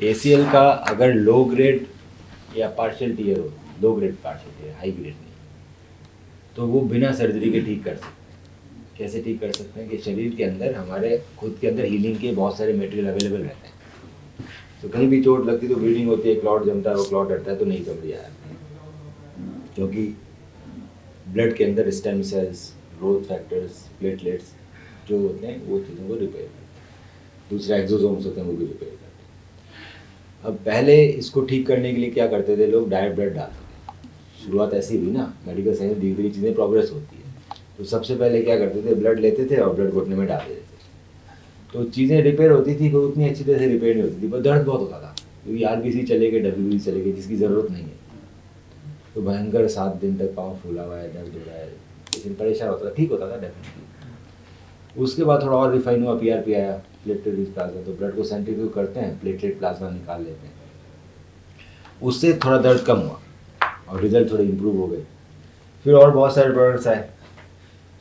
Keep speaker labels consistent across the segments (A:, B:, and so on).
A: ACL का अगर low grade या पार्शियल टीयर हो, low grade partial tier, high grade नहीं, तो वो बिना सर्जरी के ठीक कर सकते हैं। कैसे ठीक कर सकते हैं कि शरीर के अंदर, हमारे खुद के अंदर हीलिंग के बहुत सारे मटेरियल अवेलेबल रहते हैं। तो कहीं भी चोट लगती है तो ब्लीडिंग होती है, क्लॉट जमता है, वो क्लॉट हटता है तो नहीं कमड़ी आया, क्योंकि ब्लड के अंदर stem cells, growth factors, platelets जो होते हैं वो चीज़ों को रिपेयर करते हैं। दूसरा एक्सोसोम्स होते हैं, वो भी रिपेयर करते हैं। अब पहले इसको ठीक करने के लिए क्या करते थे लोग, डायरेक्ट ब्लड डालते थे। शुरुआत ऐसी हुई ना, मेडिकल साइंस धीरे धीरे चीज़ें प्रोग्रेस होती है। तो सबसे पहले क्या करते थे, ब्लड लेते थे और ब्लड घुटने में डाल देते थे। तो चीज़ें रिपेयर होती थी, वो उतनी अच्छी तरह से रिपेयर नहीं होती थी, पर दर्द बहुत होता था, क्योंकि RBC चले गए, WBC चले गए, जिसकी ज़रूरत नहीं है। तो भयंकर 7 दिन तक पाँव फूला हुआ है, दर्द हो रहा है, लेकिन परेशान होता था, ठीक होता था डेफिनेटली। उसके बाद थोड़ा और रिफाइन हुआ, PRP आया, प्लेटलेट रिच प्लाज्मा, तो ब्लड को सेंट्रीफ्यूज करते हैं, प्लेटलेट प्लाज्मा निकाल लेते हैं, उससे थोड़ा दर्द कम हुआ और रिजल्ट थोड़े इम्प्रूव हो गए। फिर और बहुत सारे प्रोडक्ट्स आए।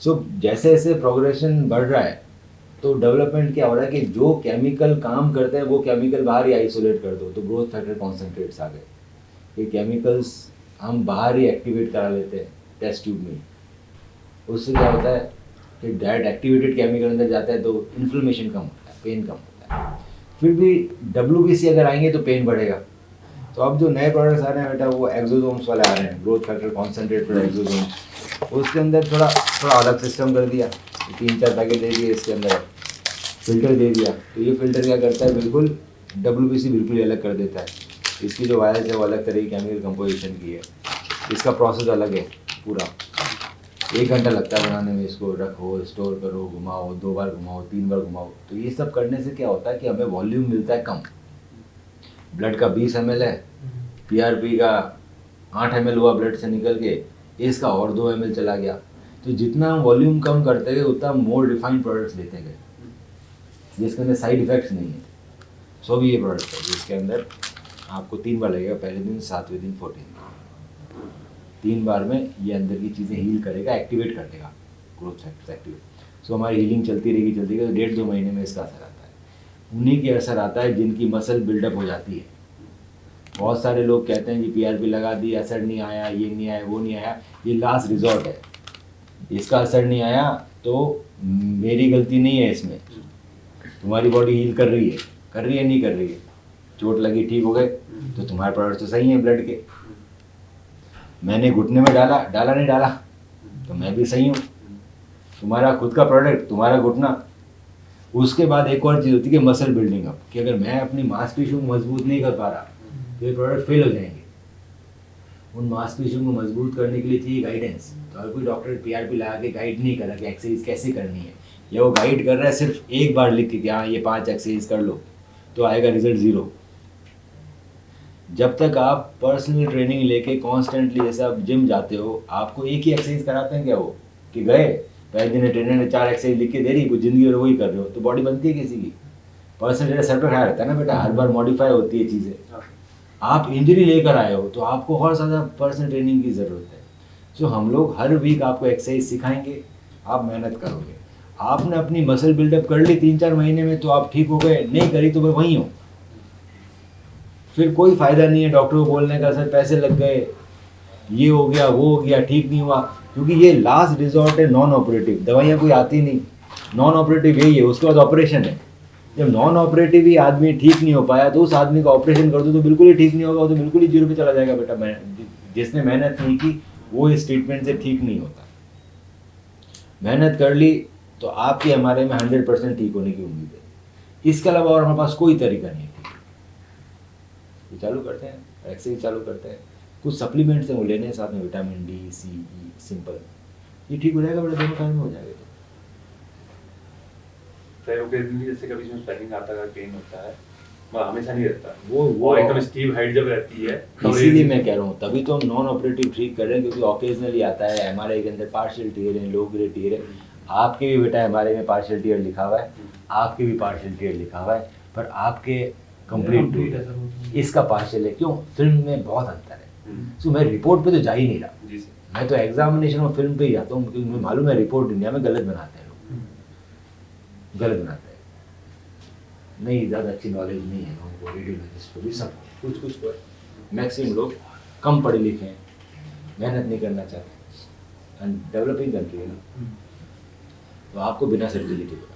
A: सो जैसे जैसे प्रोग्रेशन बढ़ रहा है तो डेवलपमेंट क्या हो रहा है कि जो केमिकल काम करते हैं वो केमिकल बाहर ही आइसोलेट कर दो। तो ग्रोथ फैक्टर कॉन्सेंट्रेट्स आ गए, ये केमिकल्स हम बाहर ही एक्टिवेट करा लेते हैं टेस्ट ट्यूब में। उससे क्या होता है कि डायरेक्ट एक्टिवेटेड केमिकल अंदर जाता है तो इन्फ्लेमेशन कम होता है, पेन कम होता है। फिर भी WBC अगर आएंगे तो पेन बढ़ेगा। तो अब जो नए प्रोडक्ट्स आ रहे हैं बेटा, वो एक्सोसोम्स वाले आ रहे हैं, ग्रोथ फैक्टर कॉन्सेंट्रेटेड एक्सोसोम्स। उसके अंदर थोड़ा अलग सिस्टम कर दिया, 3-4 पैकेट दे दिए, इसके अंदर फिल्टर दे दिया। तो ये फिल्टर क्या करता है, बिल्कुल WBC बिल्कुल ही अलग कर देता है। इसकी जो वायर्स है वो अलग तरह की केमिकल कंपोजिशन की है, इसका प्रोसेस अलग है पूरा। 1 घंटा लगता है बनाने में, इसको रखो, स्टोर करो, घुमाओ, 2 बार घुमाओ, 3 बार घुमाओ। तो ये सब करने से क्या होता है कि हमें वॉल्यूम मिलता है कम। ब्लड का 20 ml है, PRP का 8 ml हुआ ब्लड से निकल के, इसका और 2 ml चला गया। तो जितना हम वॉल्यूम कम करते गए उतना मोर रिफाइंड प्रोडक्ट्स देते गए, जिसके अंदर साइड इफेक्ट्स नहीं है। सो भी ये प्रोडक्ट है जिसके अंदर आपको 3 बार लगेगा, पहले दिन, 7वें दिन, 14 दिन। 3 बार में ये अंदर की चीज़ें हील करेगा, एक्टिवेट कर देगा, ग्रोथ फैक्टर्स एक्टिवेट। सो हमारी हीलिंग चलती रहेगी तो 1.5-2 महीने में इसका असर आता है। उन्हीं के असर आता है जिनकी मसल बिल्डअप हो जाती है। बहुत सारे लोग कहते हैं कि PRP लगा दी, असर नहीं आया, ये नहीं आया, वो नहीं आया। ये लास्ट रिजॉर्ट है, इसका असर नहीं आया तो मेरी गलती नहीं है इसमें। तुम्हारी बॉडी हील कर रही है नहीं कर रही है, चोट लगी, ठीक हो गए, तो तुम्हारे प्रोडक्ट तो सही हैं ब्लड के। मैंने घुटने में डाला नहीं डाला, तो मैं भी सही हूँ। तुम्हारा खुद का प्रोडक्ट, तुम्हारा घुटना। उसके बाद एक और चीज़ होती है कि मसल बिल्डिंग अप, कि अगर मैं अपनी मांसपेशियों को मजबूत नहीं कर पा रहा तो ये प्रोडक्ट फेल हो जाएंगे। उन मांसपेशियों को मजबूत करने के लिए चाहिए गाइडेंस। तो हर कोई डॉक्टर PRP लगा के गाइड नहीं कर रहा कि एक्सरसाइज कैसे करनी है, या वो गाइड कर रहा है सिर्फ एक बार लिख के कि हाँ ये 5 एक्सरसाइज कर लो, तो आएगा रिजल्ट 0। जब तक आप पर्सनल ट्रेनिंग लेके कॉन्स्टेंटली, जैसे आप जिम जाते हो, आपको एक ही एक्सरसाइज कराते हैं क्या वो, कि गए पहले दिन ट्रेनर ने 4 एक्सरसाइज लिख के दे रही, कुछ ज़िंदगी भर वही कर रहे हो, तो बॉडी बनती है किसी की? पर्सनल ट्रेनर सर पर खड़ा रहता है ना बेटा, हर बार मॉडिफाई होती है चीज़ें। आप इंजरी लेकर आए हो तो आपको और ज़्यादा पर्सनल ट्रेनिंग की ज़रूरत है। सो हम लोग हर वीक आपको एक्सरसाइज सिखाएंगे, आप मेहनत करोगे। आपने अपनी मसल बिल्डअप कर ली 3-4 महीने में तो आप ठीक हो गए, नहीं करी तो मैं वहीं हूँ। फिर कोई फ़ायदा नहीं है डॉक्टर को बोलने का, सर पैसे लग गए, ये हो गया, वो हो गया, ठीक नहीं हुआ, क्योंकि ये लास्ट रिजॉर्ट है नॉन ऑपरेटिव। दवाइयाँ कोई आती नहीं, नॉन ऑपरेटिव यही है, उसके बाद ऑपरेशन है। जब नॉन ऑपरेटिव ही आदमी ठीक नहीं हो पाया तो उस आदमी का ऑपरेशन कर दो तो बिल्कुल ही ठीक नहीं होगा, वो तो बिल्कुल ही 0 पे चला जाएगा बेटा। मैं जिसने मेहनत नहीं की वो इस ट्रीटमेंट से ठीक नहीं होता। मेहनत कर ली तो आपके हमारे में 100% ठीक होने की उम्मीद है। इसके अलावा और हमारे पास कोई तरीका नहीं है। ये चालू करते हैं, एक्सरसाइज चालू करते हैं, कुछ सप्लीमेंट्स हैं वो लेने हैं साथ में, vitamin D, C, E, simple, ये ठीक हो जाएगा बेटा, दोनों टाइम में हो जाएगा।
B: जैसे कभी इसमें स्वेलिंग आता है, पेन होता है, वो हमेशा नहीं रहता, वो एकदम स्टीव हाइट जब रहती है,
A: इसीलिए मैं कह रहा हूँ, तभी तो हम नॉन ऑपरेटिव ठीक कर रहे हैं, क्योंकि ऑकेजनली आता है। MRI के अंदर पार्शियल टीयर है, लो ग्रेड टीयर है। आपके भी बेटा MRI में पार्शियल टीयर लिखा हुआ है, आपके भी पार्शियल टीयर लिखा हुआ है, पर आपके कंप्लीट है, इसका पार्शियल है। क्यों? फिल्म में बहुत अंतर है। सो मैं रिपोर्ट पे तो जा ही नहीं रहा, मैं तो एग्जामिनेशन और फिल्म पे ही जाता हूँ, क्योंकि मुझे मालूम है रिपोर्ट दुनिया में गलत बनाते हैं लोग, गलत बनाते हैं। नहीं ज़्यादा अच्छी नॉलेज नहीं है लोगों को, रेडियोलॉजिस्ट को भी, सब कुछ कुछ पर मैक्सिमम लोग कम पढ़े लिखे हैं, मेहनत नहीं करना चाहते, एंड डेवलपिंग कंट्री है ना, तो आपको बिना सर्टिफिकेट